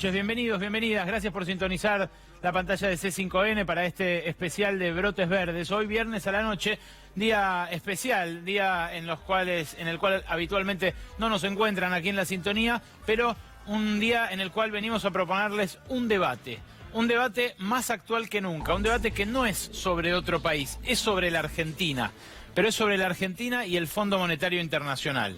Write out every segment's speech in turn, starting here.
noches, bienvenidos, bienvenidas. Gracias por sintonizar la pantalla de C5N para este especial de Brotes Verdes. Hoy viernes a la noche, día especial, día en el cual habitualmente no nos encuentran aquí en la sintonía, pero un día en el cual venimos a proponerles un debate más actual que nunca, un debate que no es sobre otro país, es sobre la Argentina, pero es sobre la Argentina y el Fondo Monetario Internacional.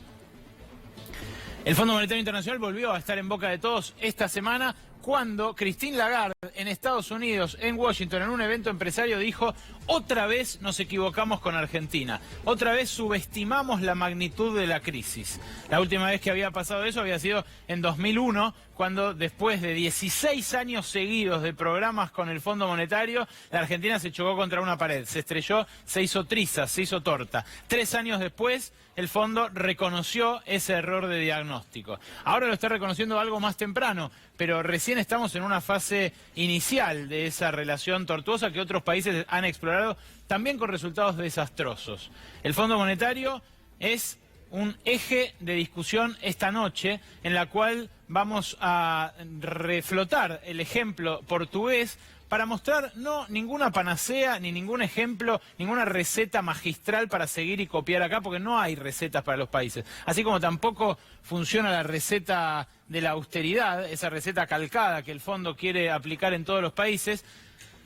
El Fondo Monetario Internacional volvió a estar en boca de todos esta semana cuando Christine Lagarde en Estados Unidos, en Washington, en un evento empresario, dijo: otra vez nos equivocamos con Argentina, otra vez subestimamos la magnitud de la crisis. La última vez que había pasado eso había sido en 2001, cuando después de 16 años seguidos de programas con el Fondo Monetario, la Argentina se chocó contra una pared, se estrelló, se hizo trizas, se hizo torta. 3 años después, el fondo reconoció ese error de diagnóstico. Ahora lo está reconociendo algo más temprano, pero recién estamos en una fase inicial de esa relación tortuosa que otros países han explorado, también con resultados desastrosos. El Fondo Monetario es un eje de discusión esta noche, en la cual vamos a reflotar el ejemplo portugués para mostrar no ninguna panacea, ni ningún ejemplo, ninguna receta magistral para seguir y copiar acá, porque no hay recetas para los países. Así como tampoco funciona la receta de la austeridad, esa receta calcada que el fondo quiere aplicar en todos los países,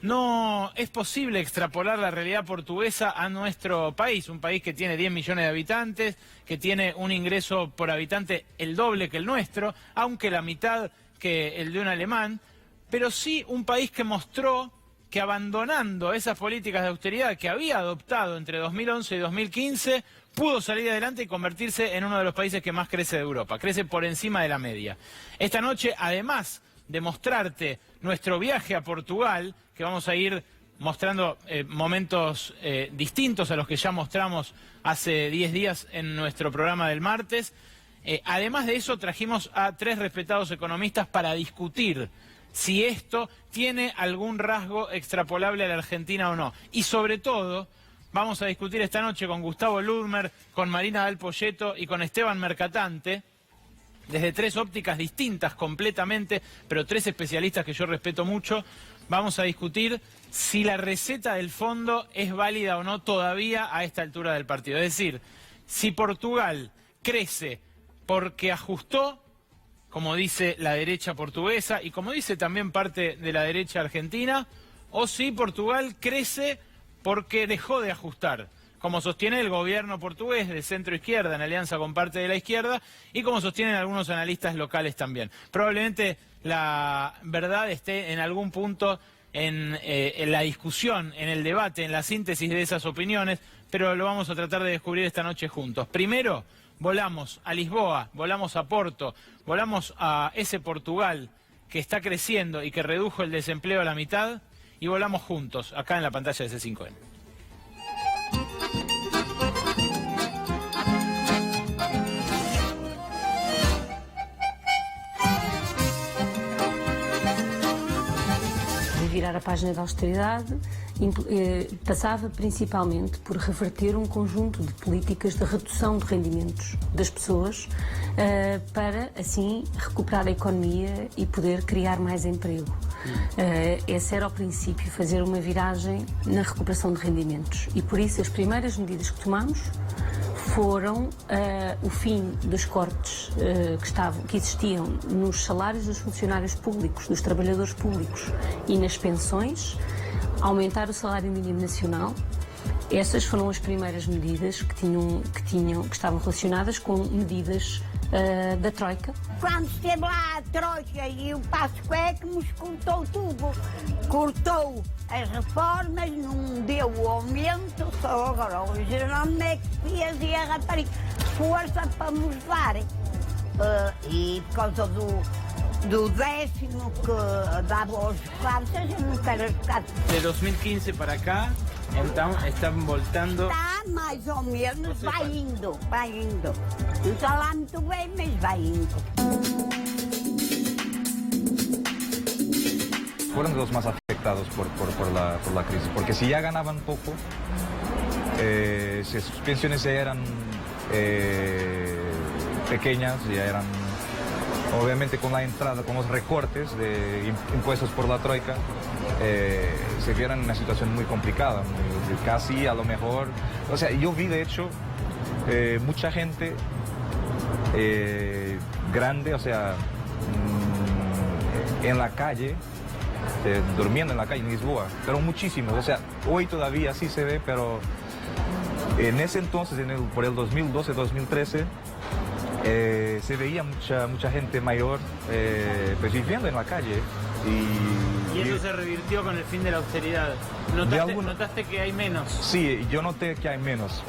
no es posible extrapolar la realidad portuguesa a nuestro país, un país que tiene 10 millones de habitantes, que tiene un ingreso por habitante el doble que el nuestro, aunque la mitad que el de un alemán, pero sí un país que mostró que abandonando esas políticas de austeridad que había adoptado entre 2011 y 2015, pudo salir adelante y convertirse en uno de los países que más crece de Europa, crece por encima de la media. Esta noche, además de mostrarte nuestro viaje a Portugal, que vamos a ir mostrando momentos distintos a los que ya mostramos hace 10 días en nuestro programa del martes, además de eso trajimos a 3 respetados economistas para discutir si esto tiene algún rasgo extrapolable a la Argentina o no. Y sobre todo, vamos a discutir esta noche con Gustavo Ludmer, con Marina Dal Poyetto y con Esteban Mercatante, desde 3 ópticas distintas completamente, pero 3 especialistas que yo respeto mucho. Vamos a discutir si la receta del fondo es válida o no todavía a esta altura del partido. Es decir, si Portugal crece porque ajustó, como dice la derecha portuguesa y como dice también parte de la derecha argentina, o si Portugal crece porque dejó de ajustar, como sostiene el gobierno portugués de centro-izquierda en alianza con parte de la izquierda y como sostienen algunos analistas locales también. Probablemente la verdad esté en algún punto en la discusión, en el debate, en la síntesis de esas opiniones, pero lo vamos a tratar de descubrir esta noche juntos. Primero, volamos a Lisboa, volamos a Porto, volamos a ese Portugal que está creciendo y que redujo el desempleo a la mitad, y volamos juntos, acá en la pantalla de C5N. Virar a página da austeridade passava principalmente por reverter um conjunto de políticas de redução de rendimentos das pessoas para, assim, recuperar a economia e poder criar mais emprego. Esse era o princípio, fazer uma viragem na recuperação de rendimentos. E por isso as primeiras medidas que tomamos foram o fim dos cortes que existiam nos salários dos funcionários públicos, dos trabalhadores públicos e nas pensões, aumentar o salário mínimo nacional. Essas foram as primeiras medidas que estavam relacionadas com medidas da Troika. Quando esteve lá a Troika e o Pascoé que nos cortou tudo, cortou as reformas, não deu o aumento, só agora o Jerónimo é que fez e a rapariga força para nos levarem. E por causa do décimo que dava aos escravos, a gente não quer escravos. De 2015 para acá, então, estão voltando... Está mais ou menos, vai indo. Não está lá muito bem, mas vai indo. Fueron de los más afectados por la crisis, porque si ya ganaban poco, si sus pensiones ya eran pequeñas, ya eran obviamente con la entrada, con los recortes de impuestos por la troika, se vieron en una situación muy complicada, casi a lo mejor, o sea, yo vi de hecho mucha gente grande, o sea, en la calle, durmiendo en la calle en Lisboa, pero muchísimos, o sea, hoy todavía sí se ve, pero en ese entonces, por el 2012-2013, se veía mucha gente mayor pues viviendo en la calle. Y eso se revirtió con el fin de la austeridad. ¿Notaste que hay menos? Sí, yo noté que hay menos.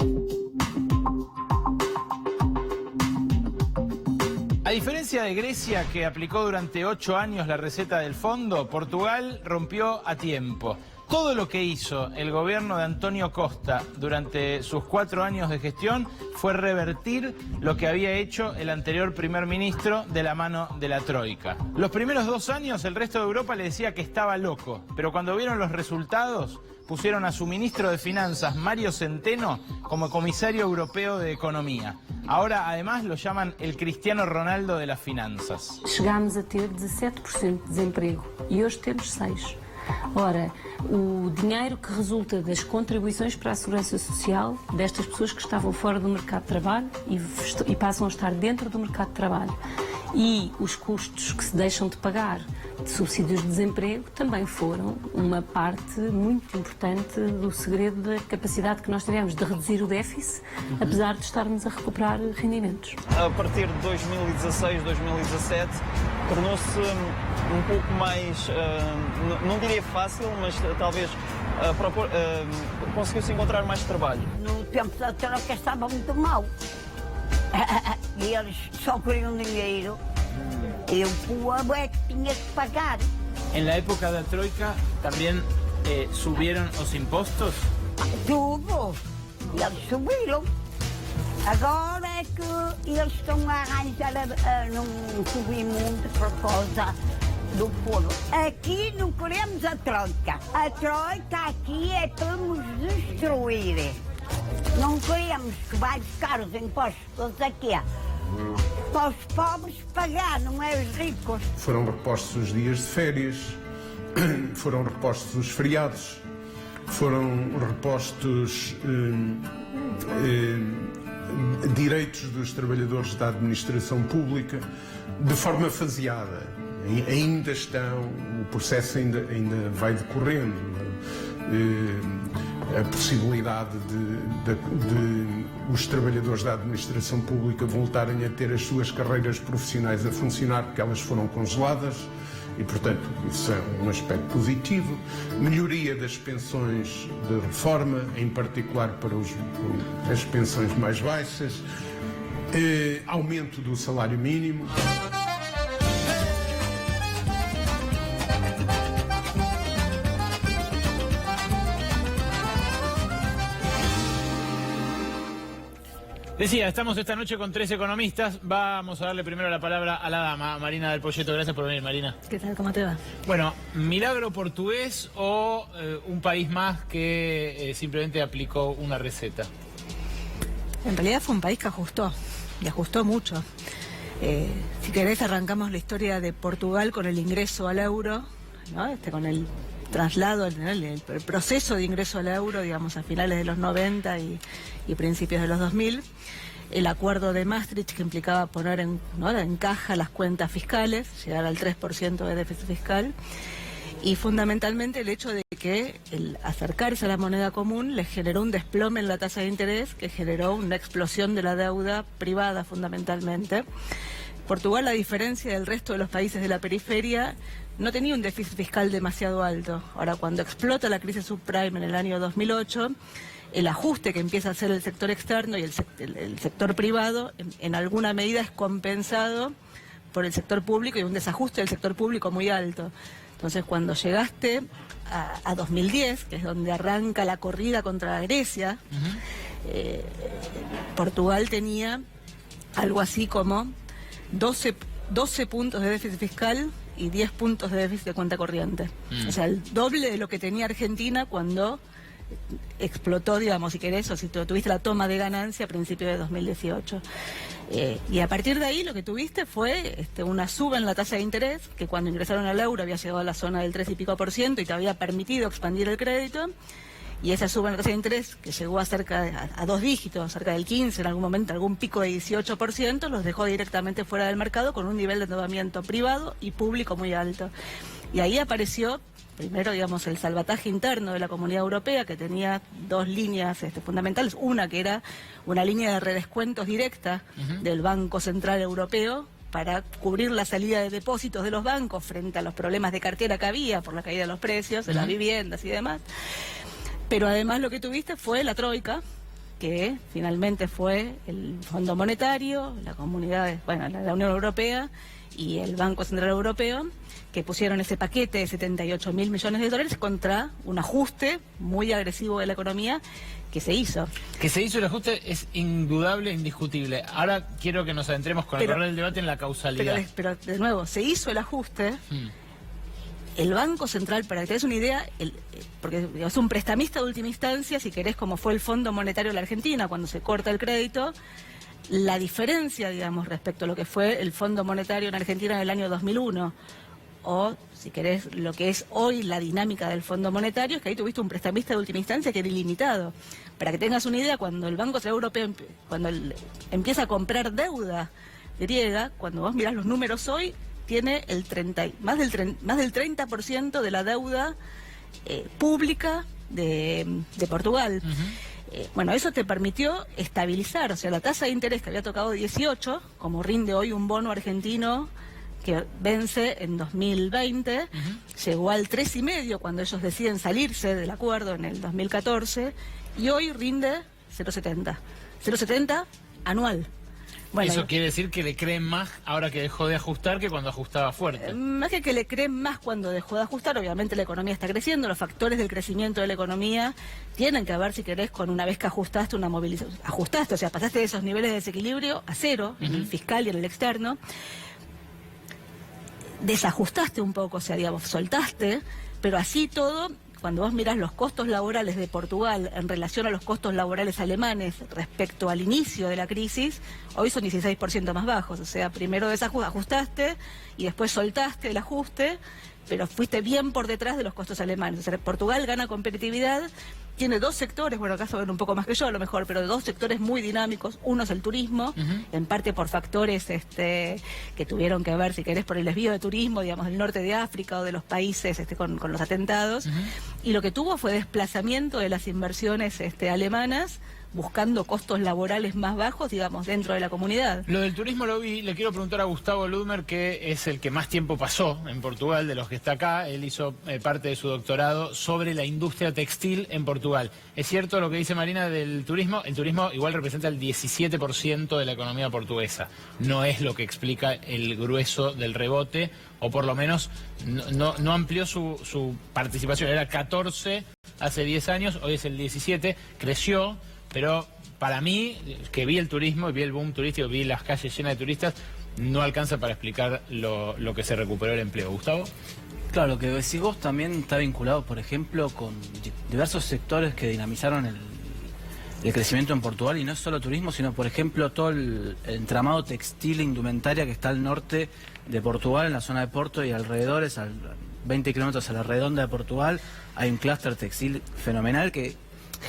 A diferencia de Grecia, que aplicó durante 8 años la receta del fondo, Portugal rompió a tiempo. Todo lo que hizo el gobierno de Antonio Costa durante sus 4 años de gestión fue revertir lo que había hecho el anterior primer ministro de la mano de la Troika. Los primeros 2 años el resto de Europa le decía que estaba loco, pero cuando vieron los resultados pusieron a su ministro de Finanzas, Mario Centeno, como comisario europeo de Economía. Ahora, además, lo llaman el Cristiano Ronaldo de las finanzas. Chegámos a ter 17% de desemprego e hoje temos 6%. Ora, o dinheiro que resulta das contribuições para a segurança social destas pessoas que estavam fora do mercado de trabalho e passam a estar dentro do mercado de trabalho e os custos que se deixam de pagar de subsídios de desemprego também foram uma parte muito importante do segredo da capacidade que nós tivemos de reduzir o déficit, apesar de estarmos a recuperar rendimentos. A partir de 2016, 2017, tornou-se um pouco mais, não diria fácil, mas talvez conseguiu-se encontrar mais trabalho. No tempo da troca estava muito mal. E eles só queriam dinheiro. E o povo é que tinha que pagar. En la época de la Troika también subieron los impuestos. Tudo. E eles subiram. Agora é que eles estão a arranjar a não subir muito por causa do povo. Aqui não queremos a Troika. A Troika aqui é para nos destruir. Não queremos que vai buscar os impostos todos aqui. Para os pobres pagar, não é os ricos. Foram repostos os dias de férias, foram repostos os feriados, foram repostos direitos dos trabalhadores da administração pública de forma faseada. Ainda estão, o processo ainda vai decorrendo. A possibilidade de os trabalhadores da administração pública voltarem a ter as suas carreiras profissionais a funcionar, porque elas foram congeladas e, portanto, isso é um aspecto positivo. Melhoria das pensões de reforma, em particular para as pensões mais baixas. Aumento do salário mínimo. Decía, estamos esta noche con 3 economistas. Vamos a darle primero la palabra a la dama, Marina del Poyeto. Gracias por venir, Marina. ¿Qué tal? ¿Cómo te va? Bueno, ¿milagro portugués o un país más que simplemente aplicó una receta? En realidad fue un país que ajustó, y ajustó mucho. Si querés, arrancamos la historia de Portugal con el ingreso al euro, ¿no? Con el traslado, el proceso de ingreso al euro, digamos, a finales de los 90 y principios de los 2000. El acuerdo de Maastricht, que implicaba poner en caja las cuentas fiscales, llegar al 3% de déficit fiscal, y fundamentalmente el hecho de que el acercarse a la moneda común les generó un desplome en la tasa de interés, que generó una explosión de la deuda privada fundamentalmente. Portugal, a diferencia del resto de los países de la periferia, no tenía un déficit fiscal demasiado alto. Ahora, cuando explota la crisis subprime en el año 2008, el ajuste que empieza a hacer el sector externo y el sector privado, en alguna medida es compensado por el sector público y un desajuste del sector público muy alto. Entonces, cuando llegaste a 2010, que es donde arranca la corrida contra Grecia, Portugal tenía algo así como 12 puntos de déficit fiscal y 10 puntos de déficit de cuenta corriente. O sea, el doble de lo que tenía Argentina cuando explotó, digamos, si querés, o si tuviste la toma de ganancia a principios de 2018. Y a partir de ahí lo que tuviste fue una suba en la tasa de interés, que cuando ingresaron al euro había llegado a la zona del 3 y pico % y te había permitido expandir el crédito. Y esa suba en la tasa de interés, que llegó a cerca a 2 dígitos, cerca del 15%, en algún momento algún pico de 18%, los dejó directamente fuera del mercado con un nivel de endeudamiento privado y público muy alto. Y ahí apareció, primero, digamos, el salvataje interno de la Comunidad Europea, que tenía 2 líneas fundamentales. Una que era una línea de redescuentos directa del Banco Central Europeo para cubrir la salida de depósitos de los bancos frente a los problemas de cartera que había por la caída de los precios de las viviendas y demás. Pero además lo que tuviste fue la Troika, que finalmente fue el Fondo Monetario, la Comunidad, la Unión Europea y el Banco Central Europeo, que pusieron ese paquete de 78.000 millones de dólares contra un ajuste muy agresivo de la economía que se hizo. Que se hizo el ajuste es indudable, indiscutible. Ahora quiero que nos adentremos con el correr del debate en la causalidad. Pero de nuevo, se hizo el ajuste. El Banco Central, para que te des una idea, porque es un prestamista de última instancia, si querés, como fue el Fondo Monetario de la Argentina, cuando se corta el crédito, la diferencia, digamos, respecto a lo que fue el Fondo Monetario en Argentina en el año 2001, o, si querés, lo que es hoy la dinámica del Fondo Monetario, es que ahí tuviste un prestamista de última instancia que era ilimitado. Para que tengas una idea, cuando el Banco Central Europeo empieza a comprar deuda griega, cuando vos mirás los números hoy, tiene más del 30% de la deuda pública de Portugal. Bueno, eso te permitió estabilizar, o sea, la tasa de interés que había tocado 18, como rinde hoy un bono argentino que vence en 2020, llegó al 3,5 cuando ellos deciden salirse del acuerdo en el 2014, y hoy rinde 0,70. 0,70 anual. Bueno, eso quiere decir que le creen más ahora que dejó de ajustar que cuando ajustaba fuerte. Más que le creen más cuando dejó de ajustar, obviamente la economía está creciendo, los factores del crecimiento de la economía tienen que ver, si querés, con una vez que ajustaste una movilización. Ajustaste, o sea, pasaste de esos niveles de desequilibrio a 0, en el fiscal y en el externo. Desajustaste un poco, o sea, digamos, soltaste, pero así todo. Cuando vos mirás los costos laborales de Portugal en relación a los costos laborales alemanes respecto al inicio de la crisis, hoy son 16% más bajos. O sea, primero desajustaste y después soltaste el ajuste, pero fuiste bien por detrás de los costos alemanes. O sea, Portugal gana competitividad, tiene 2 sectores, bueno, acá saben un poco más que yo a lo mejor, pero 2 sectores muy dinámicos. Uno es el turismo, en parte por factores que tuvieron que ver, si querés, por el desvío de turismo, digamos, del norte de África o de los países con los atentados. Y lo que tuvo fue desplazamiento de las inversiones alemanas, buscando costos laborales más bajos, digamos, dentro de la comunidad. Lo del turismo lo vi, le quiero preguntar a Gustavo Ludmer, que es el que más tiempo pasó en Portugal de los que está acá. Él hizo parte de su doctorado sobre la industria textil en Portugal. ¿Es cierto lo que dice Marina del turismo? El turismo igual representa el 17% de la economía portuguesa. No es lo que explica el grueso del rebote, o por lo menos no amplió su participación. Era 14 hace 10 años, hoy es el 17, creció. Pero para mí, que vi el turismo y vi el boom turístico, vi las calles llenas de turistas, no alcanza para explicar lo que se recuperó el empleo. ¿Gustavo? Claro, lo que decís vos también está vinculado, por ejemplo, con diversos sectores que dinamizaron el crecimiento en Portugal, y no es solo turismo, sino, por ejemplo, todo el entramado textil e indumentaria que está al norte de Portugal, en la zona de Porto y alrededores, a 20 kilómetros a la redonda de Portugal, hay un clúster textil fenomenal que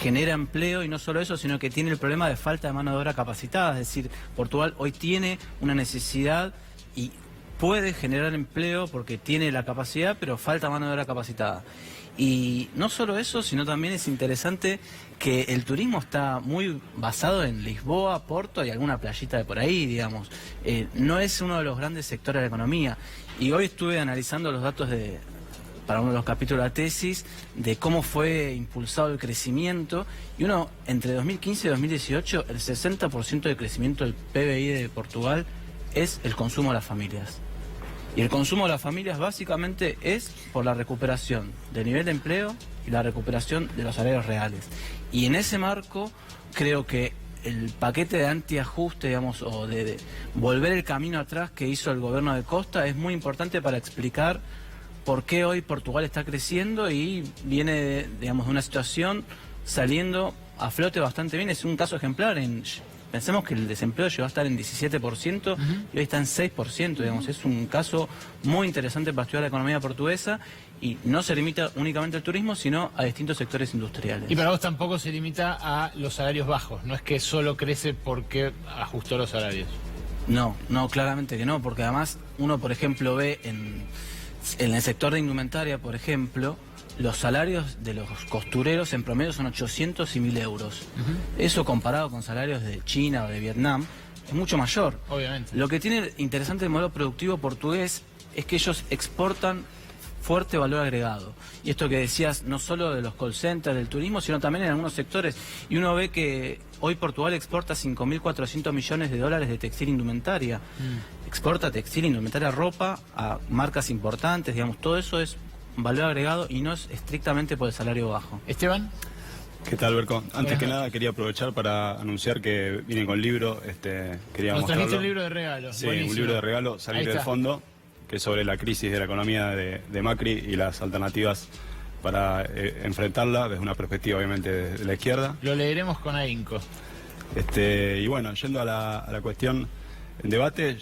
genera empleo, y no solo eso, sino que tiene el problema de falta de mano de obra capacitada. Es decir, Portugal hoy tiene una necesidad y puede generar empleo porque tiene la capacidad, pero falta mano de obra capacitada. Y no solo eso, sino también es interesante que el turismo está muy basado en Lisboa, Porto y alguna playita de por ahí, digamos. No es uno de los grandes sectores de la economía. Y hoy estuve analizando los datos para uno de los capítulos de la tesis, de cómo fue impulsado el crecimiento, y entre 2015 y 2018, el 60% del crecimiento del PBI de Portugal es el consumo de las familias. Y el consumo de las familias básicamente es por la recuperación del nivel de empleo y la recuperación de los salarios reales. Y en ese marco, creo que el paquete de antiajuste, digamos, o de volver el camino atrás que hizo el gobierno de Costa, es muy importante para explicar por qué hoy Portugal está creciendo y viene, digamos, de una situación saliendo a flote bastante bien. Es un caso ejemplar. En Pensemos que el desempleo llegó a estar en 17% y hoy está en 6%, digamos. Es un caso muy interesante para estudiar la economía portuguesa y no se limita únicamente al turismo, sino a distintos sectores industriales. Y para vos tampoco se limita a los salarios bajos, no es que solo crece porque ajustó los salarios. No, claramente que no, porque además uno, por ejemplo, ve en el sector de indumentaria, por ejemplo, los salarios de los costureros en promedio son 800 y 1.000 euros. Eso comparado con salarios de China o de Vietnam es mucho mayor. Obviamente. Lo que tiene interesante el modelo productivo portugués es que ellos exportan fuerte valor agregado. Y esto que decías, no solo de los call centers, del turismo, sino también en algunos sectores. Y uno ve que hoy Portugal exporta 5.400 millones de dólares de textil indumentaria. Exporta textil, indumentaria, ropa a marcas importantes, digamos, todo eso es valor agregado y no es estrictamente por el salario bajo. Esteban. ¿Qué tal, Berco? Antes que nada quería aprovechar para anunciar que vine con libro, quería Nos mostrarlo. trajiste un libro de regalo. Sí, Buenísimo. un libro de regalo, Salir del Fondo, que es sobre la crisis de la economía de Macri y las alternativas para enfrentarla desde una perspectiva obviamente de la izquierda. Lo leeremos con ahínco. Y bueno, yendo a la cuestión en debate,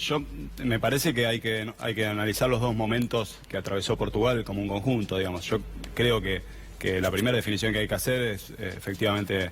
me parece que hay que analizar los dos momentos que atravesó Portugal como un conjunto, digamos. Yo creo que la primera definición que hay que hacer es efectivamente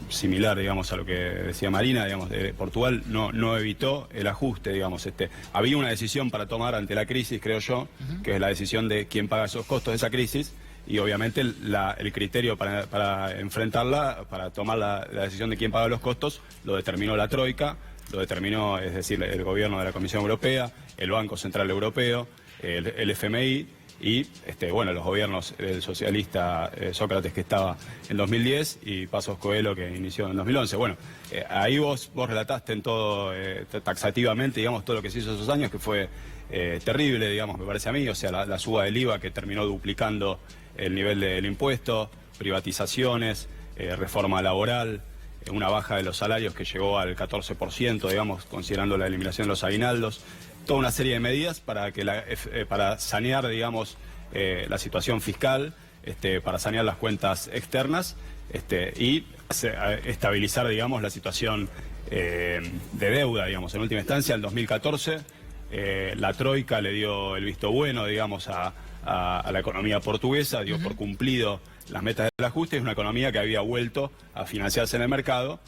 similar, digamos, a lo que decía Marina, digamos, Portugal no evitó el ajuste, digamos, había una decisión para tomar ante la crisis, creo yo, que es la decisión de quién paga esos costos de esa crisis, y obviamente el criterio para enfrentarla, para tomar la decisión de quién paga los costos, lo determinó la Troika, lo determinó, es decir, el gobierno de la Comisión Europea, el Banco Central Europeo, el FMI y los gobiernos del socialista Sócrates, que estaba en 2010, y Passos Coelho, que inició en 2011. Bueno, ahí vos relataste en todo taxativamente, digamos, todo lo que se hizo esos años, que fue terrible, digamos, me parece a mí, o sea, la suba del IVA que terminó duplicando el nivel del impuesto, privatizaciones, reforma laboral, una baja de los salarios que llegó al 14%, digamos, considerando la eliminación de los aguinaldos, toda una serie de medidas para sanear, digamos, la situación fiscal, para sanear las cuentas externas y estabilizar, digamos, la situación de deuda, digamos. En última instancia, en 2014, la Troika le dio el visto bueno, digamos, a la economía portuguesa, dio por cumplido las metas del ajuste. Es una economía que había vuelto a financiarse en el mercado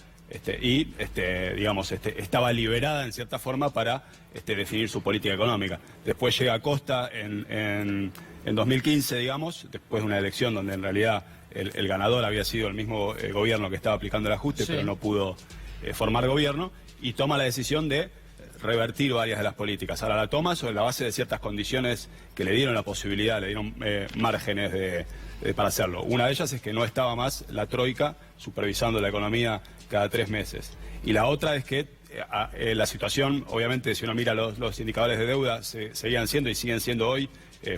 estaba liberada en cierta forma para definir su política económica. Después llega Costa en 2015, digamos, después de una elección donde en realidad el ganador había sido el mismo gobierno que estaba aplicando el ajuste, pero no pudo formar gobierno, y toma la decisión de revertir varias de las políticas. Ahora la toma sobre la base de ciertas condiciones que le dieron la posibilidad, le dieron márgenes para hacerlo. Una de ellas es que no estaba más la Troika supervisando la economía cada 3 meses. Y la otra es que la situación, obviamente, si uno mira los indicadores de deuda, seguían siendo y siguen siendo hoy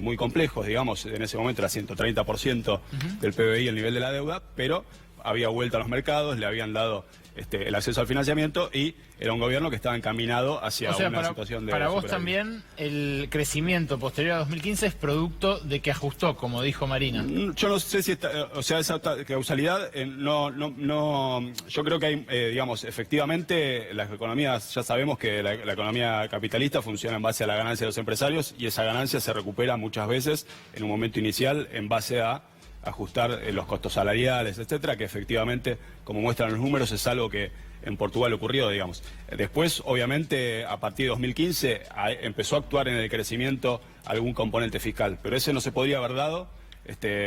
muy complejos, digamos, en ese momento era 130% del PBI el nivel de la deuda, pero había vuelto a los mercados, le habían dado el acceso al financiamiento y era un gobierno que estaba encaminado hacia una situación de para vos superávit. también el crecimiento posterior a 2015 es producto de que ajustó, como dijo Marina. Yo no sé si esa causalidad, yo creo que hay, digamos, efectivamente las economías, ya sabemos que la economía capitalista funciona en base a la ganancia de los empresarios y esa ganancia se recupera muchas veces en un momento inicial en base a ajustar los costos salariales, etcétera, que efectivamente, como muestran los números, es algo que en Portugal ocurrió, digamos. Después, obviamente, a partir de 2015 empezó a actuar en el crecimiento algún componente fiscal, pero ese no se podría haber dado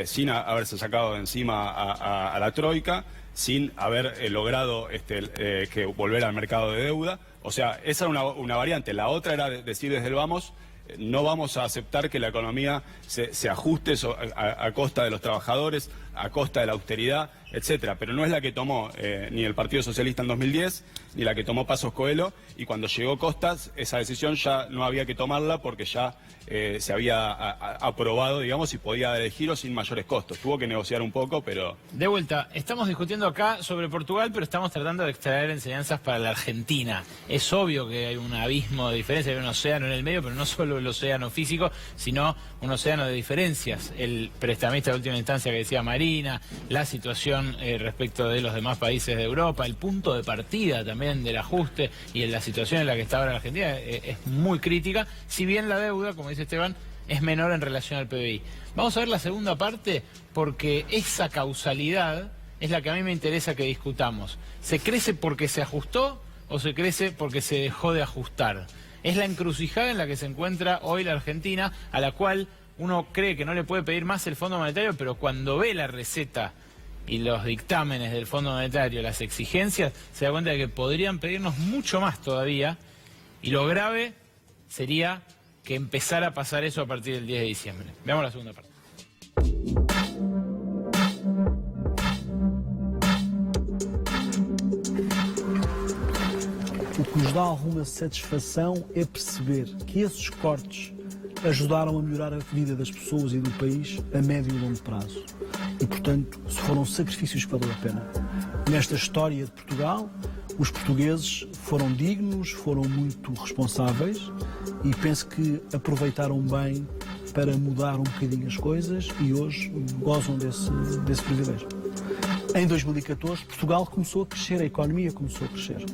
sin haberse sacado de encima a la Troika, sin haber logrado que volver al mercado de deuda. O sea, esa era una variante. La otra era decir desde el vamos, no vamos a aceptar que la economía se ajuste a costa de los trabajadores, a costa de la austeridad, etcétera. Pero no es la que tomó ni el Partido Socialista en 2010, ni la que tomó Passos Coelho, y cuando llegó Costas, esa decisión ya no había que tomarla porque ya se había aprobado, digamos, y podía dar el giro sin mayores costos. Tuvo que negociar un poco, pero... De vuelta, estamos discutiendo acá sobre Portugal, pero estamos tratando de extraer enseñanzas para la Argentina. Es obvio que hay un abismo de diferencia, hay un océano en el medio, pero no solo el océano físico, sino un océano de diferencias. El prestamista de última instancia que decía Marina, la situación situación respecto de los demás países de Europa, el punto de partida también del ajuste y en la situación en la que está ahora la Argentina es muy crítica, si bien la deuda, como dice Esteban, es menor en relación al PBI. Vamos a ver la segunda parte, porque esa causalidad es la que a mí me interesa que discutamos. ¿Se crece porque se ajustó o se crece porque se dejó de ajustar? Es la encrucijada en la que se encuentra hoy la Argentina, a la cual uno cree que no le puede pedir más el Fondo Monetario, pero cuando ve la receta y los dictámenes del Fondo Monetario, las exigencias, se da cuenta de que podrían pedirnos mucho más todavía, y lo grave sería que empezara a pasar eso a partir del 10 de diciembre. Veamos la segunda parte. O que nos dá alguma satisfação é perceber que esses cortes ajudaram a melhorar a vida das pessoas e do país a médio e longo prazo. E, portanto, foram sacrifícios que valeram a pena. Nesta história de Portugal, os portugueses foram dignos, foram muito responsáveis e penso que aproveitaram bem para mudar um bocadinho as coisas e hoje gozam desse privilégio. Em 2014, Portugal começou a crescer, a economia começou a crescer.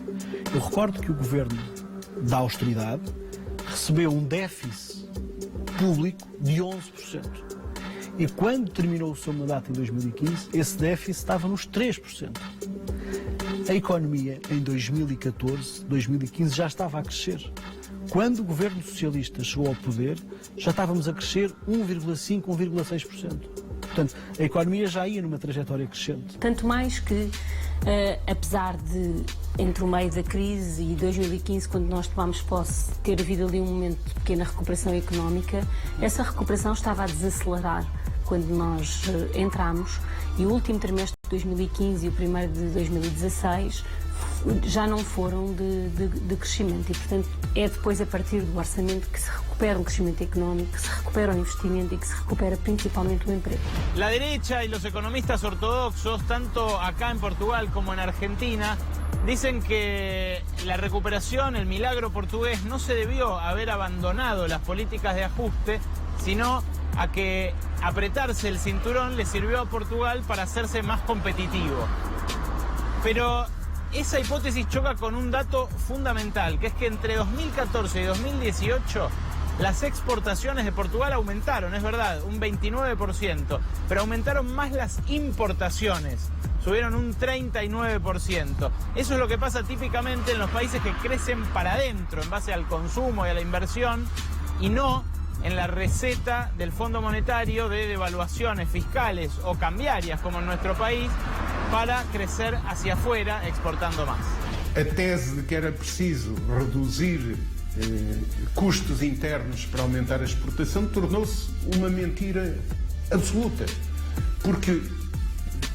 Eu recordo que o governo da austeridade recebeu um déficit público de 11%. E quando terminou o seu mandato em 2015, esse déficit estava nos 3%. A economia em 2014, 2015 já estava a crescer. Quando o governo socialista chegou ao poder, já estávamos a crescer 1,5%, 1,6%. Portanto, a economia já ia numa trajetória crescente. Tanto mais que, apesar de, entre o meio da crise e 2015, quando nós tomámos posse, ter havido ali um momento de pequena recuperação económica, essa recuperação estava a desacelerar quando nós entramos, e o último trimestre de 2015 e o primeiro de 2016 já não foram de crescimento e, portanto, é depois a partir do orçamento que se recupera o crecimiento económico, que se recupera o investimento y que se recupera principalmente el empleo. La derecha y los economistas ortodoxos, tanto acá en Portugal como en Argentina, dicen que la recuperación, el milagro portugués, no se debió haber abandonado las políticas de ajuste, sino a que apretarse el cinturón le sirvió a Portugal para hacerse más competitivo. Pero esa hipótesis choca con un dato fundamental, que es que entre 2014 y 2018 las exportaciones de Portugal aumentaron, es verdad, un 29%, pero aumentaron más las importaciones, subieron un 39%. Eso es lo que pasa típicamente en los países que crecen para adentro, en base al consumo y a la inversión, y no en la receta del Fondo Monetario de devaluaciones fiscales o cambiarias, como en nuestro país, para crecer hacia afuera exportando más. A tese de que era preciso reduzir custos internos para aumentar a exportação tornou-se uma mentira absoluta, porque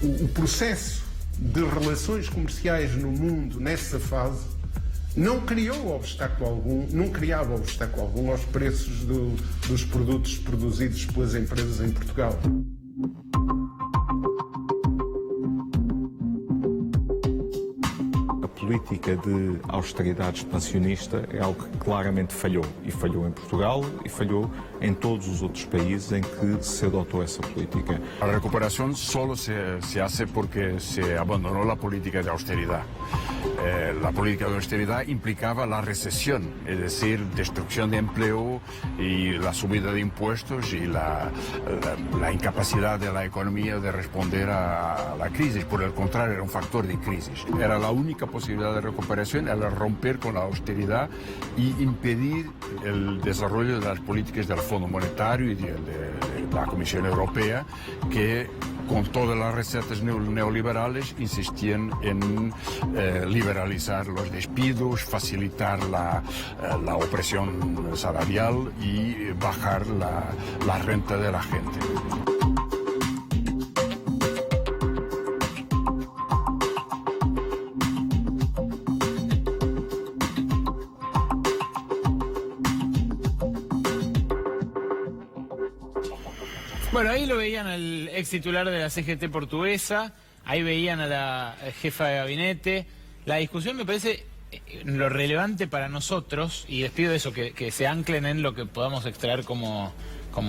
o processo de relações comerciais no mundo nessa fase não criou obstáculo algum, não criava obstáculo algum aos preços dos produtos produzidos pelas empresas em Portugal. A política de austeridade expansionista é algo que claramente falhou. E falhou em Portugal e falhou em todos os outros países em que se adotou essa política. A recuperación solo se hace porque se abandonó la política de austeridad. La política de austeridad implicaba la recesión, es decir, destrucción de empleo y la subida de impuestos y la incapacidad de la economía de responder a la crisis. Por el contrario, era un factor de crisis. Era la única posibilidad de recuperación, era romper con la austeridad y impedir el desarrollo de las políticas del Fondo Monetario y de la Comisión Europea, que con todas las recetas neoliberales insistían en liberalizar los despidos, facilitar la opresión salarial y bajar la renta de la gente. Bueno, ahí lo veían al ex titular de la CGT portuguesa, ahí veían a la jefa de gabinete. La discusión me parece lo relevante para nosotros, y les pido eso, que se anclen en lo que podamos extraer como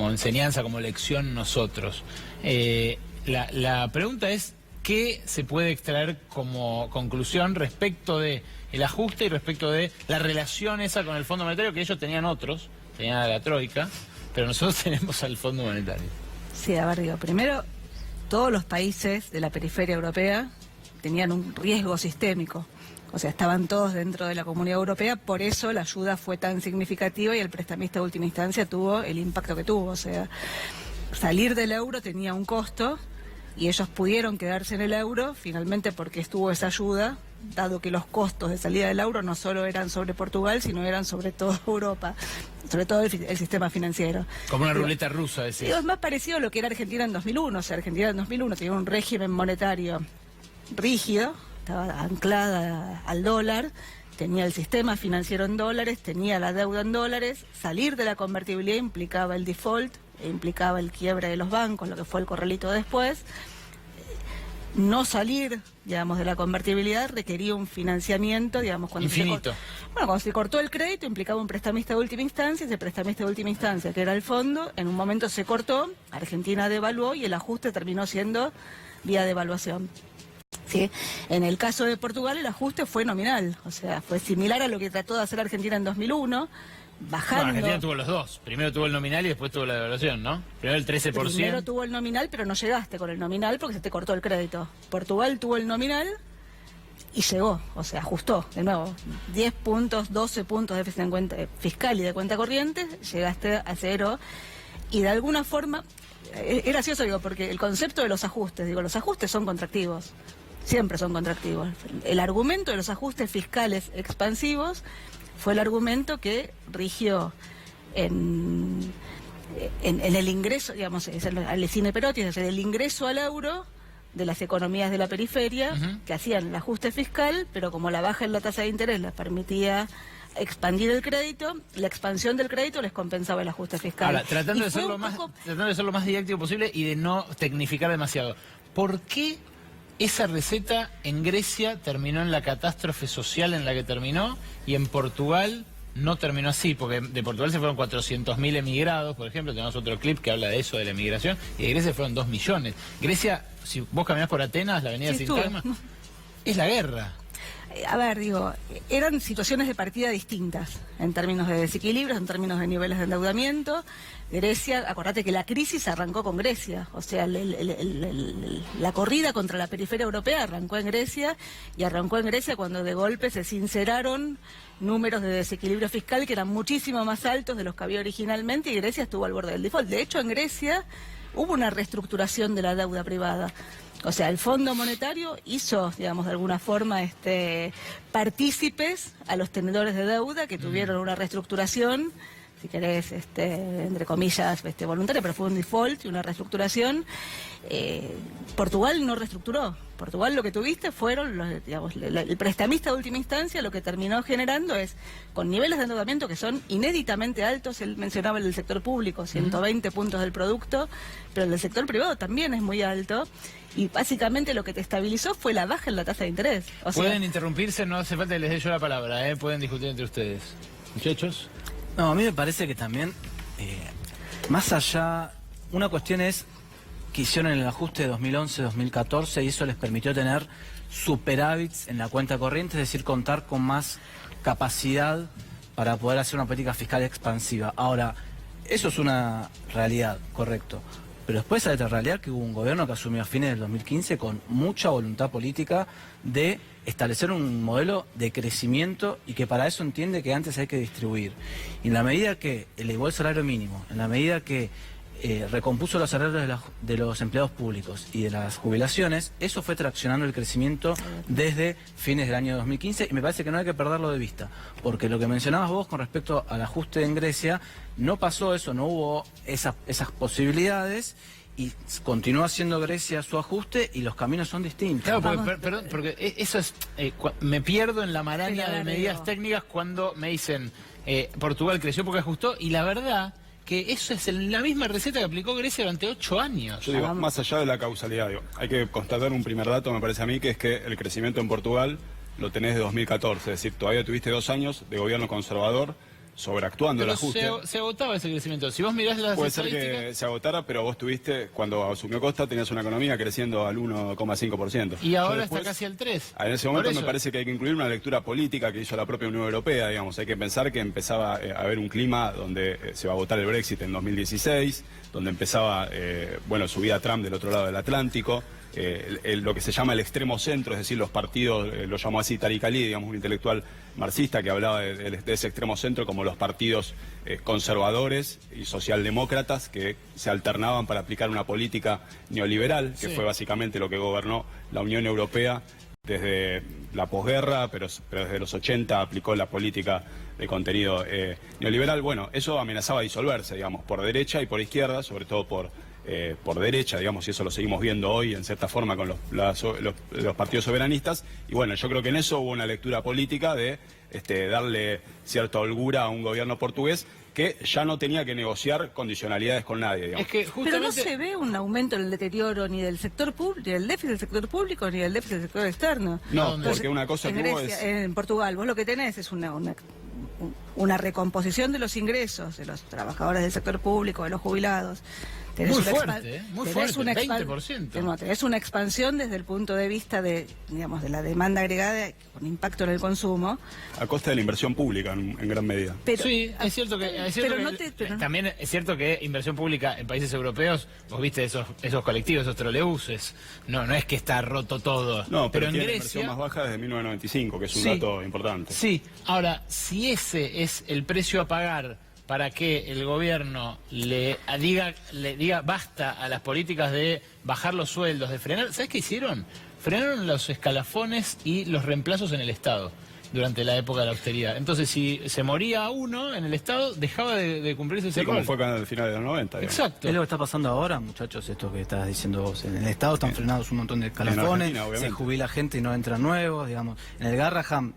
enseñanza, como lección nosotros. La pregunta es, ¿qué se puede extraer como conclusión respecto de el ajuste y respecto de la relación esa con el Fondo Monetario, que ellos tenían otros, tenían a la Troika, pero nosotros tenemos al Fondo Monetario? Sí, a ver, digo, primero, todos los países de la periferia europea tenían un riesgo sistémico. O sea, estaban todos dentro de la Comunidad Europea, por eso la ayuda fue tan significativa y el prestamista de última instancia tuvo el impacto que tuvo. O sea, salir del euro tenía un costo y ellos pudieron quedarse en el euro finalmente porque estuvo esa ayuda, dado que los costos de salida del euro no solo eran sobre Portugal, sino eran sobre toda Europa, sobre todo el sistema financiero. Como una ruleta rusa, decís. Es más parecido a lo que era Argentina en 2001. O sea, Argentina en 2001 tenía un régimen monetario rígido, estaba anclada al dólar, tenía el sistema financiero en dólares, tenía la deuda en dólares. Salir de la convertibilidad implicaba el default, implicaba el quiebre de los bancos, lo que fue el corralito después. No salir, digamos, de la convertibilidad requería un financiamiento, digamos, cuando infinito. Cuando se cortó el crédito implicaba un prestamista de última instancia, ese prestamista de última instancia, que era el fondo, en un momento se cortó, Argentina devaluó y el ajuste terminó siendo vía devaluación. ¿Sí? En el caso de Portugal el ajuste fue nominal, o sea, fue similar a lo que trató de hacer Argentina en 2001, bajando... No, Argentina tuvo los dos, primero tuvo el nominal y después tuvo la devaluación, ¿no? Primero el 13%. Primero tuvo el nominal, pero no llegaste con el nominal porque se te cortó el crédito. Portugal tuvo el nominal y llegó, o sea, ajustó, de nuevo, 10 puntos, 12 puntos de déficit en cuenta fiscal y de cuenta corriente, llegaste a cero y de alguna forma... Es gracioso, digo, porque el concepto de los ajustes, digo, los ajustes son contractivos, siempre son contractivos. El argumento de los ajustes fiscales expansivos fue el argumento que rigió en el ingreso, digamos, al cine Perotti, es decir, el ingreso al euro de las economías de la periferia, que hacían el ajuste fiscal, pero como la baja en la tasa de interés les permitía expandir el crédito, la expansión del crédito les compensaba el ajuste fiscal. Ahora, tratando de ser lo más didáctico posible y de no tecnificar demasiado, ¿por qué esa receta en Grecia terminó en la catástrofe social en la que terminó y en Portugal no terminó así? Porque de Portugal se fueron 400.000 emigrados, por ejemplo, tenemos otro clip que habla de eso, de la emigración, y de Grecia fueron 2 millones. Grecia, si vos caminás por Atenas, la avenida sin calma, es la guerra. A ver, digo, eran situaciones de partida distintas en términos de desequilibrios, en términos de niveles de endeudamiento. Grecia, acordate que la crisis arrancó con Grecia, o sea, la corrida contra la periferia europea arrancó en Grecia y arrancó en Grecia cuando de golpe se sinceraron números de desequilibrio fiscal que eran muchísimo más altos de los que había originalmente y Grecia estuvo al borde del default. De hecho, en Grecia hubo una reestructuración de la deuda privada. O sea, el Fondo Monetario hizo, digamos, de alguna forma, partícipes a los tenedores de deuda que tuvieron una reestructuración, si querés, entre comillas, voluntaria, pero fue un default y una reestructuración. Portugal no reestructuró. Portugal lo que tuviste fueron, el prestamista de última instancia lo que terminó generando es, con niveles de endeudamiento que son inéditamente altos, él mencionaba el del sector público, 120 puntos del producto, pero el del sector privado también es muy alto. Y básicamente lo que te estabilizó fue la baja en la tasa de interés. O sea, pueden interrumpirse, no hace falta que les dé yo la palabra, pueden discutir entre ustedes. Muchachos. No, a mí me parece que también, más allá, una cuestión es que hicieron el ajuste de 2011-2014 y eso les permitió tener superávits en la cuenta corriente, es decir, contar con más capacidad para poder hacer una política fiscal expansiva. Ahora, eso es una realidad, correcto. Pero después hay otra realidad, que hubo un gobierno que asumió a fines del 2015 con mucha voluntad política de establecer un modelo de crecimiento y que para eso entiende que antes hay que distribuir. Y en la medida que elevó el salario mínimo, en la medida que recompuso los salarios de los empleados públicos y de las jubilaciones, eso fue traccionando el crecimiento desde fines del año 2015 y me parece que no hay que perderlo de vista, porque lo que mencionabas vos con respecto al ajuste en Grecia, no pasó eso, no hubo esas posibilidades y continúa haciendo Grecia su ajuste y los caminos son distintos. Claro, porque eso es, me pierdo en la maraña de medidas técnicas cuando me dicen Portugal creció porque ajustó y la verdad que eso es la misma receta que aplicó Grecia durante 8 años. Yo digo, más allá de la causalidad, hay que constatar un primer dato, me parece a mí, que es que el crecimiento en Portugal lo tenés de 2014, es decir, todavía tuviste 2 años de gobierno conservador, sobreactuando el Pero ajuste. se agotaba ese crecimiento. Si vos mirás las Puede ser estadísticas... que se agotara, pero vos tuviste, cuando asumió Costa, tenías una economía creciendo al 1,5%. Y ahora Yo después, está casi al 3%. En ese Por momento eso. me parece que hay que incluir una lectura política que hizo la propia Unión Europea, digamos. Hay que pensar que empezaba a haber un clima donde se va a votar el Brexit en 2016, donde empezaba, subía Trump del otro lado del Atlántico. Lo que se llama el extremo centro, es decir, los partidos, lo llamó así Tariq Ali, digamos, un intelectual marxista que hablaba de ese extremo centro como los partidos conservadores y socialdemócratas que se alternaban para aplicar una política neoliberal, que fue básicamente lo que gobernó la Unión Europea desde la posguerra, pero desde los 80 aplicó la política de contenido neoliberal. Bueno, eso amenazaba disolverse, digamos, por derecha y por izquierda, sobre todo por derecha, digamos, y eso lo seguimos viendo hoy en cierta forma con los partidos soberanistas. Y bueno, yo creo que en eso hubo una lectura política de darle cierta holgura a un gobierno portugués que ya no tenía que negociar condicionalidades con nadie, digamos. Es que justamente... Pero no se ve un aumento en el deterioro ni del sector público, ni del déficit del sector público, ni del déficit del sector externo. No, Entonces, porque una cosa en que hubo Grecia, en Portugal, vos lo que tenés es una recomposición de los ingresos de los trabajadores del sector público, de los jubilados. Tenés Muy una fuerte, muy tenés fuerte, una 20%. Tenés una expansión desde el punto de vista de la demanda agregada con impacto en el consumo. A costa de la inversión pública en gran medida. Pero, sí, es cierto que... también es cierto que inversión pública en países europeos, vos viste esos colectivos, esos trolebuses, no es que está roto todo. No, pero en tiene la Grecia... inversión más baja desde 1995, que es un dato importante. Sí, ahora, si ese es el precio a pagar para que el gobierno le diga basta a las políticas de bajar los sueldos, de frenar, ¿sabes qué hicieron? Frenaron los escalafones y los reemplazos en el Estado durante la época de la austeridad. Entonces, si se moría uno en el Estado, dejaba de cumplirse ese Sí, como rol. fue al final de los 90. Digamos. Exacto. Es lo que está pasando ahora, muchachos, esto que estás diciendo vos. En el Estado están frenados un montón de escalafones, se jubila gente y no entran nuevos, digamos. En el Garraham,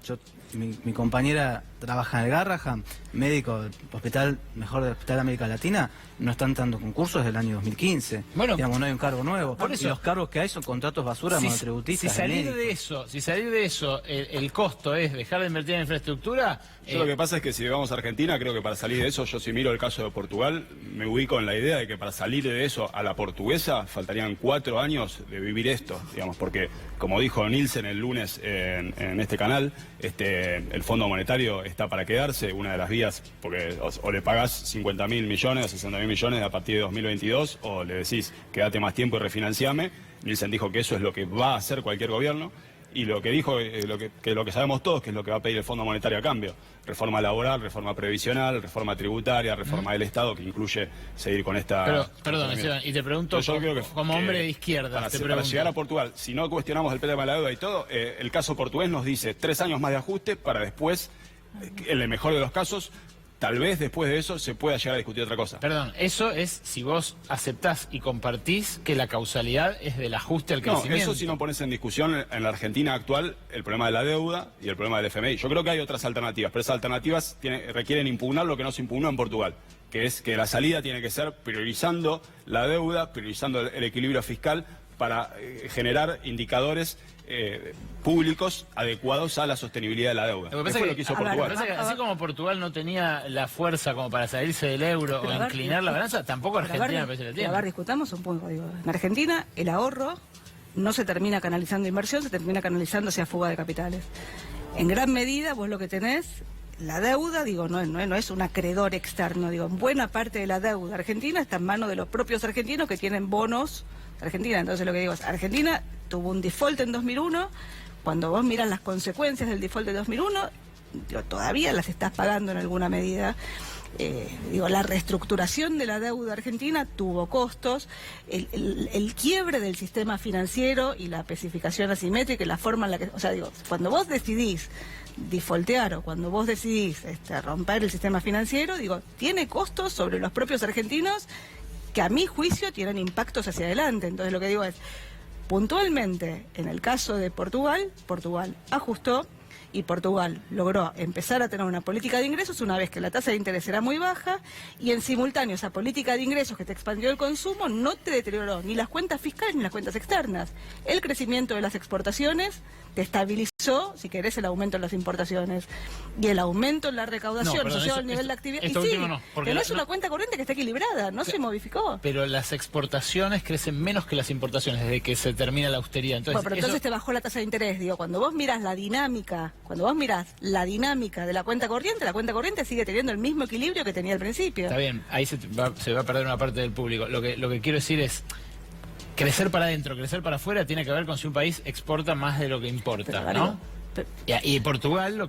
mi compañera trabaja en el Garraham, médico del hospital, mejor del Hospital de América Latina, no están dando concursos desde el año 2015. Bueno, digamos, no hay un cargo nuevo. Por eso, y los cargos que hay son contratos basura monotributistas. Si salir de eso, el costo es dejar de invertir en infraestructura... Yo lo que pasa es que si vamos a Argentina, creo que para salir de eso, yo si miro el caso de Portugal, me ubico en la idea de que para salir de eso a la portuguesa faltarían 4 años de vivir esto, digamos, porque como dijo Nielsen el lunes en este canal, el Fondo Monetario está para quedarse, una de las vías, porque o le pagás 50.000 millones o 60.000 millones a partir de 2022, o le decís quédate más tiempo y refinanciame. Nielsen dijo que eso es lo que va a hacer cualquier gobierno. Y lo que dijo, lo que sabemos todos, que es lo que va a pedir el Fondo Monetario a cambio. Reforma laboral, reforma previsional, reforma tributaria, reforma del Estado, que incluye seguir con esta... Pero, perdón, Esteban, y te pregunto, yo creo que, como hombre de izquierda, para llegar a Portugal, si no cuestionamos el tema de la deuda y todo, el caso portugués nos dice 3 años más de ajuste para después, en el mejor de los casos, tal vez después de eso se pueda llegar a discutir otra cosa. Perdón, eso es si vos aceptás y compartís que la causalidad es del ajuste al crecimiento. No, eso si no pones en discusión en la Argentina actual el problema de la deuda y el problema del FMI. Yo creo que hay otras alternativas, pero esas alternativas requieren impugnar lo que no se impugnó en Portugal, que es que la salida tiene que ser priorizando la deuda, priorizando el equilibrio fiscal para generar indicadores públicos adecuados a la sostenibilidad de la deuda. Lo que pasa es lo que hizo Portugal. Pasa que así como Portugal no tenía la fuerza como para salirse del euro o inclinar la balanza, tampoco Argentina me parece que la tiene. A ver, discutamos un poco. Digo, en Argentina el ahorro no se termina canalizando inversión, se termina canalizando hacia fuga de capitales. En gran medida vos lo que tenés, la deuda, digo, no es un acreedor externo, digo, buena parte de la deuda argentina está en manos de los propios argentinos que tienen bonos Argentina. Entonces lo que digo es, Argentina tuvo un default en 2001, cuando vos miras las consecuencias del default de 2001, digo, todavía las estás pagando en alguna medida. La reestructuración de la deuda argentina tuvo costos, el quiebre del sistema financiero y la especificación asimétrica y la forma en la que... O sea, digo, cuando vos decidís defaultear o cuando vos decidís romper el sistema financiero, digo, tiene costos sobre los propios argentinos que a mi juicio tienen impactos hacia adelante. Entonces lo que digo es, puntualmente, en el caso de Portugal ajustó y Portugal logró empezar a tener una política de ingresos una vez que la tasa de interés era muy baja y en simultáneo esa política de ingresos que te expandió el consumo no te deterioró ni las cuentas fiscales ni las cuentas externas. El crecimiento de las exportaciones te estabilizó si querés, el aumento en las importaciones y el aumento en la recaudación asociado al nivel de actividad. Esto Y sí, último no, porque que no es una cuenta corriente que está equilibrada, no se modificó. Pero las exportaciones crecen menos que las importaciones desde que se termina la austeridad. Entonces, Bueno, pero entonces te bajó la tasa de interés, digo, cuando vos mirás la dinámica de la cuenta corriente sigue teniendo el mismo equilibrio que tenía al principio. Está bien, ahí se va a perder una parte del público. Lo que quiero decir es, crecer para adentro, crecer para afuera tiene que ver con si un país exporta más de lo que importa, Pero, ¿no? Y Portugal, lo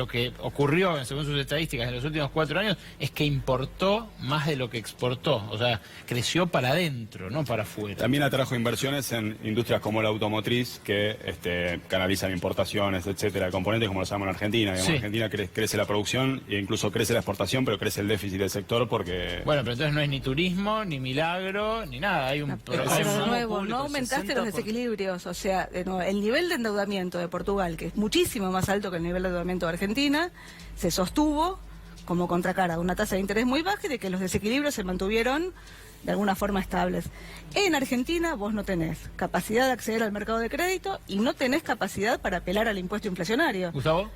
que ocurrió, según sus estadísticas, en los últimos 4 años, es que importó más de lo que exportó. O sea, creció para adentro, no para afuera. También atrajo inversiones en industrias como la automotriz, que canalizan importaciones, etcétera, componentes como lo llamamos en Argentina. Digamos, Sí. En Argentina crece la producción e incluso crece la exportación, pero crece el déficit del sector porque... Bueno, pero entonces no es ni turismo, ni milagro, ni nada. Hay un Pero de nuevo, no aumentaste los desequilibrios, o sea, de nuevo, el nivel de endeudamiento de Portugal, que es muchísimo más alto que el nivel de endeudamiento de Argentina, se sostuvo como contracara de una tasa de interés muy baja y de que los desequilibrios se mantuvieron de alguna forma estables. En Argentina vos no tenés capacidad de acceder al mercado de crédito y no tenés capacidad para apelar al impuesto inflacionario. Gustavo.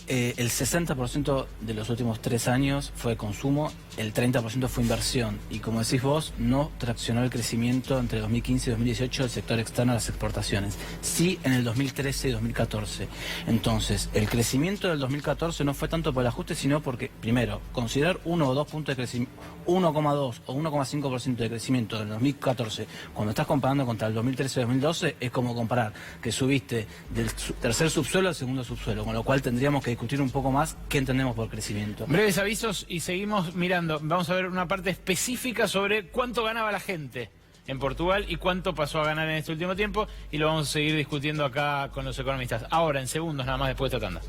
El 60% de los últimos 3 años fue consumo, el 30% fue inversión. Y como decís vos, no traccionó el crecimiento entre 2015 y 2018 del sector externo a las exportaciones. Sí en el 2013 y 2014. Entonces, el crecimiento del 2014 no fue tanto por el ajuste, sino porque, primero, considerar 1 o 2 puntos de crecimiento, 1,2 o 1,5% de crecimiento del 2014, cuando estás comparando contra el 2013 y 2012, es como comparar que subiste del tercer subsuelo al segundo subsuelo, con lo cual tendríamos que discutir un poco más qué entendemos por crecimiento. Breves avisos y seguimos mirando. Vamos a ver una parte específica sobre cuánto ganaba la gente en Portugal y cuánto pasó a ganar en este último tiempo, y lo vamos a seguir discutiendo acá con los economistas. Ahora, en segundos, nada más después de esta tanda.